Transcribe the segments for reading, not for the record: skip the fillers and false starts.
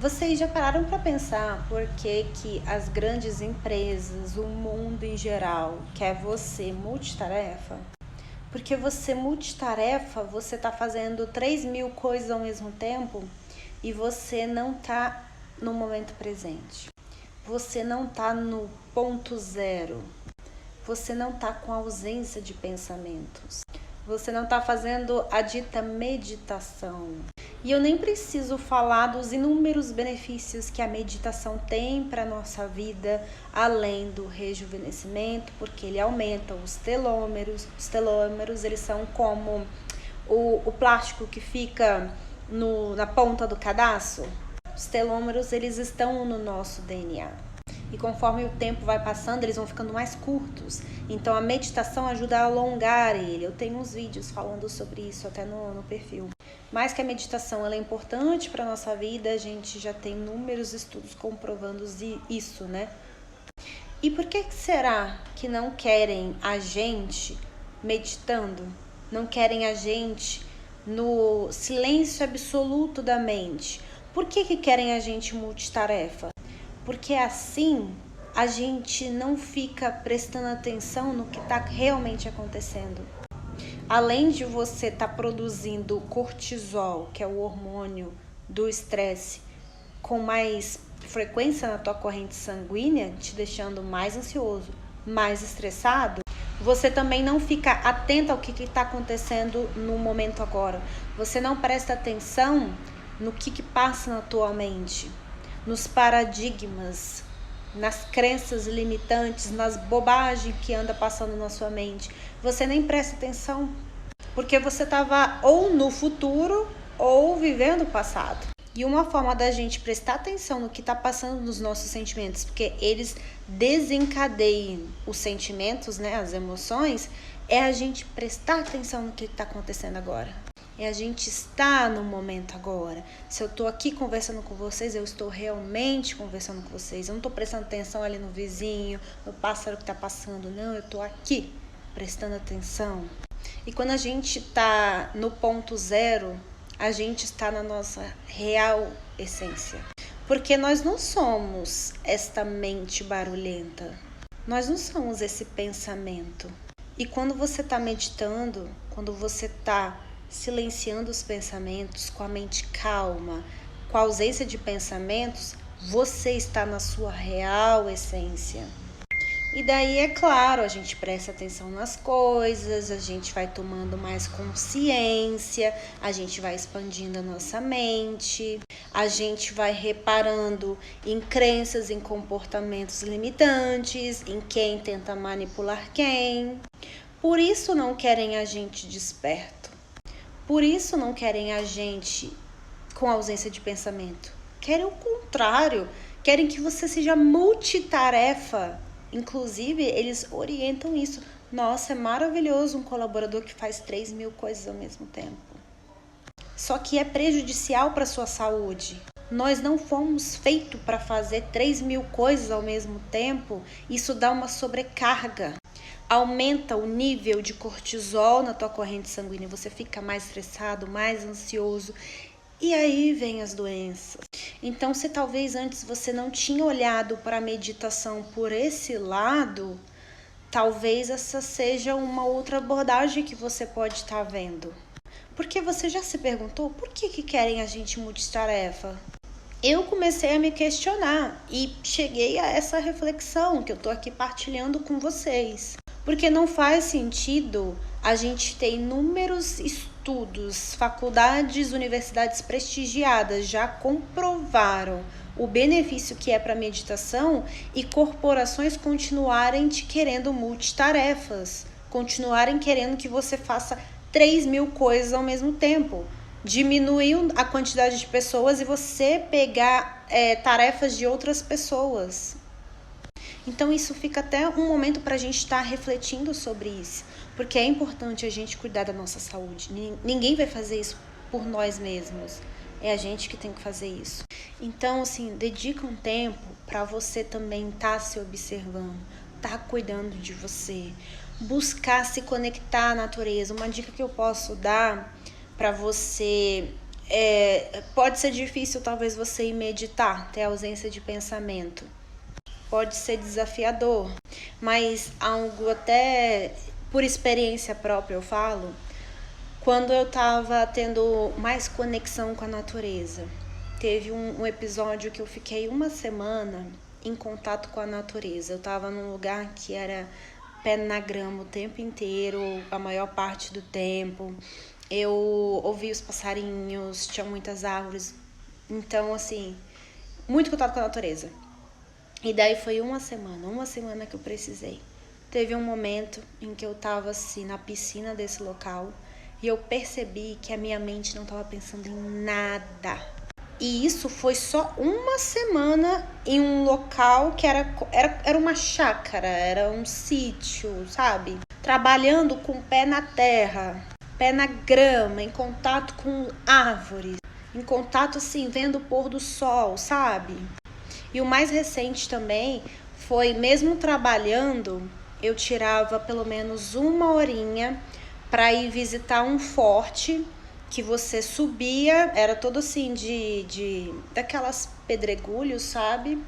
Vocês já pararam para pensar por que as grandes empresas, o mundo em geral, quer você multitarefa? Porque você multitarefa, você tá fazendo 3.000 coisas ao mesmo tempo e você não tá no momento presente. Você não tá no ponto zero. Você não tá com ausência de pensamentos. Você não tá fazendo a dita meditação. E eu nem preciso falar dos inúmeros benefícios que a meditação tem para a nossa vida, além do rejuvenescimento, porque ele aumenta os telômeros. Os telômeros, eles são como o plástico que fica na ponta do cadarço. Os telômeros, eles estão no nosso DNA. E conforme o tempo vai passando, eles vão ficando mais curtos. Então a meditação ajuda a alongar ele. Eu tenho uns vídeos falando sobre isso até no perfil. Mais que a meditação ela é importante para a nossa vida, a gente já tem inúmeros estudos comprovando isso, né? E por que será que não querem a gente meditando? Não querem a gente no silêncio absoluto da mente? Por que querem a gente multitarefa? Porque assim a gente não fica prestando atenção no que está realmente acontecendo. Além de você estar produzindo cortisol, que é o hormônio do estresse, com mais frequência na tua corrente sanguínea, te deixando mais ansioso, mais estressado, você também não fica atento ao que está acontecendo no momento agora. Você não presta atenção no que passa na tua mente, nos paradigmas, nas crenças limitantes, nas bobagens que anda passando na sua mente. Você nem presta atenção, porque você estava ou no futuro ou vivendo o passado. E uma forma da gente prestar atenção no que está passando nos nossos sentimentos, porque eles desencadeiam os sentimentos, né, as emoções, é a gente prestar atenção no que está acontecendo agora. É a gente estar no momento agora. Se eu estou aqui conversando com vocês, eu estou realmente conversando com vocês. Eu não estou prestando atenção ali no vizinho, no pássaro que está passando. Não, eu estou aqui prestando atenção. E quando a gente está no ponto zero, a gente está na nossa real essência. Porque nós não somos esta mente barulhenta. Nós não somos esse pensamento. E quando você está meditando, quando você está silenciando os pensamentos, com a mente calma, com a ausência de pensamentos, você está na sua real essência. E daí, é claro, a gente presta atenção nas coisas, a gente vai tomando mais consciência, a gente vai expandindo a nossa mente, a gente vai reparando em crenças, em comportamentos limitantes, em quem tenta manipular quem. Por isso não querem a gente desperto. Por isso não querem a gente com ausência de pensamento. Querem o contrário. Querem que você seja multitarefa. Inclusive, eles orientam isso. Nossa, é maravilhoso um colaborador que faz 3.000 coisas ao mesmo tempo. Só que é prejudicial para a sua saúde. Nós não fomos feitos para fazer 3.000 coisas ao mesmo tempo. Isso dá uma sobrecarga. Aumenta o nível de cortisol na tua corrente sanguínea, você fica mais estressado, mais ansioso, e aí vem as doenças. Então, se talvez antes você não tinha olhado para a meditação por esse lado, talvez essa seja uma outra abordagem que você pode estar vendo. Porque você já se perguntou por que querem a gente multitarefa? Eu comecei a me questionar e cheguei a essa reflexão que eu tô aqui partilhando com vocês. Porque não faz sentido a gente ter inúmeros estudos, faculdades, universidades prestigiadas já comprovaram o benefício que é para a meditação e corporações continuarem te querendo multitarefas, continuarem querendo que você faça 3.000 coisas ao mesmo tempo. Diminuir a quantidade de pessoas e você pegar tarefas de outras pessoas. Então isso fica até um momento para a gente estar refletindo sobre isso, porque é importante a gente cuidar da nossa saúde. Ninguém vai fazer isso por nós mesmos, é a gente que tem que fazer isso. Então, assim, dedica um tempo para você também estar se observando, estar cuidando de você, buscar se conectar à natureza. Uma dica que eu posso dar para você Pode ser difícil talvez você ir meditar, ter ausência de pensamento. Pode ser desafiador, mas algo até por experiência própria eu falo, quando eu tava tendo mais conexão com a natureza. Teve um episódio que eu fiquei uma semana em contato com a natureza. Eu tava num lugar que era pé na grama o tempo inteiro, a maior parte do tempo. Eu ouvi os passarinhos, tinha muitas árvores. Então, assim, muito contato com a natureza. E daí foi uma semana que eu precisei. Teve um momento em que eu tava assim na piscina desse local e eu percebi que a minha mente não tava pensando em nada. E isso foi só uma semana em um local que era uma chácara, era um sítio, sabe? Trabalhando com o pé na terra, pé na grama, em contato com árvores, em contato assim, vendo o pôr do sol, sabe? E o mais recente também foi, mesmo trabalhando, eu tirava pelo menos uma horinha para ir visitar um forte que você subia, era todo assim daquelas pedregulhos, sabe?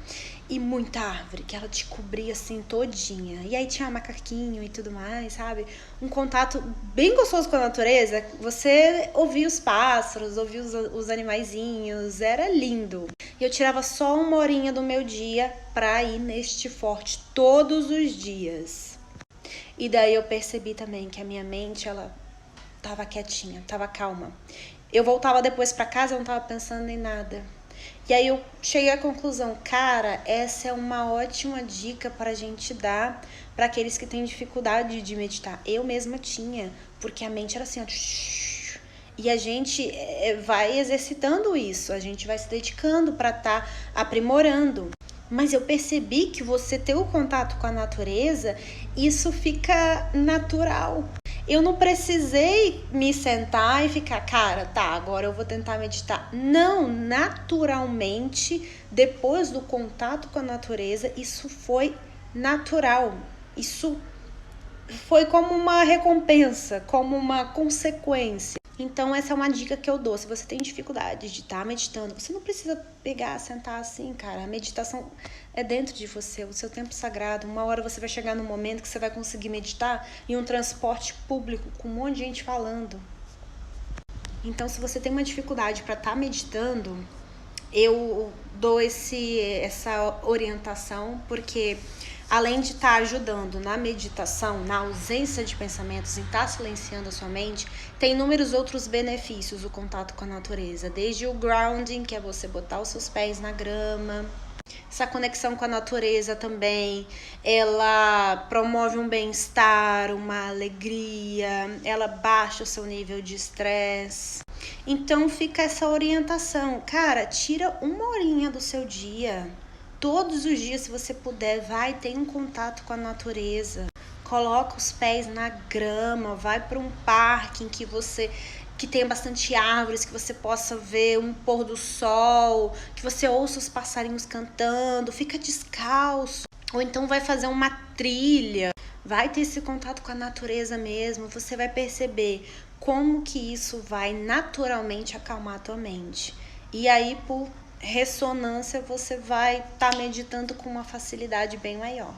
E muita árvore, que ela te cobria assim todinha. E aí tinha macaquinho e tudo mais, sabe? Um contato bem gostoso com a natureza. Você ouvia os pássaros, ouvia os animaizinhos, era lindo. E eu tirava só uma horinha do meu dia pra ir neste forte todos os dias. E daí eu percebi também que a minha mente, ela tava quietinha, tava calma. Eu voltava depois pra casa, eu não tava pensando em nada. E aí eu cheguei à conclusão, cara, essa é uma ótima dica para a gente dar para aqueles que têm dificuldade de meditar. Eu mesma tinha, porque a mente era assim, ó, e a gente vai exercitando isso, a gente vai se dedicando para estar aprimorando. Mas eu percebi que você ter o contato com a natureza, isso fica natural. Eu não precisei me sentar e ficar, cara, tá, agora eu vou tentar meditar. Não, naturalmente, depois do contato com a natureza, isso foi natural. Isso foi como uma recompensa, como uma consequência. Então essa é uma dica que eu dou. Se você tem dificuldade de estar meditando, você não precisa pegar, sentar assim, cara. A meditação é dentro de você, o seu tempo sagrado. Uma hora você vai chegar num momento que você vai conseguir meditar em um transporte público com um monte de gente falando. Então, se você tem uma dificuldade para estar meditando, eu dou essa orientação, porque além de estar ajudando na meditação, na ausência de pensamentos, em estar silenciando a sua mente, tem inúmeros outros benefícios o contato com a natureza. Desde o grounding, que é você botar os seus pés na grama. Essa conexão com a natureza também, ela promove um bem-estar, uma alegria, ela baixa o seu nível de estresse. Então fica essa orientação. Cara, tira uma horinha do seu dia. Todos os dias, se você puder, vai ter um contato com a natureza. Coloca os pés na grama, vai para um parque em que tenha bastante árvores, que você possa ver um pôr do sol, que você ouça os passarinhos cantando, fica descalço. Ou então vai fazer uma trilha, vai ter esse contato com a natureza mesmo, você vai perceber como que isso vai naturalmente acalmar a tua mente. E aí, por ressonância, você vai estar meditando com uma facilidade bem maior.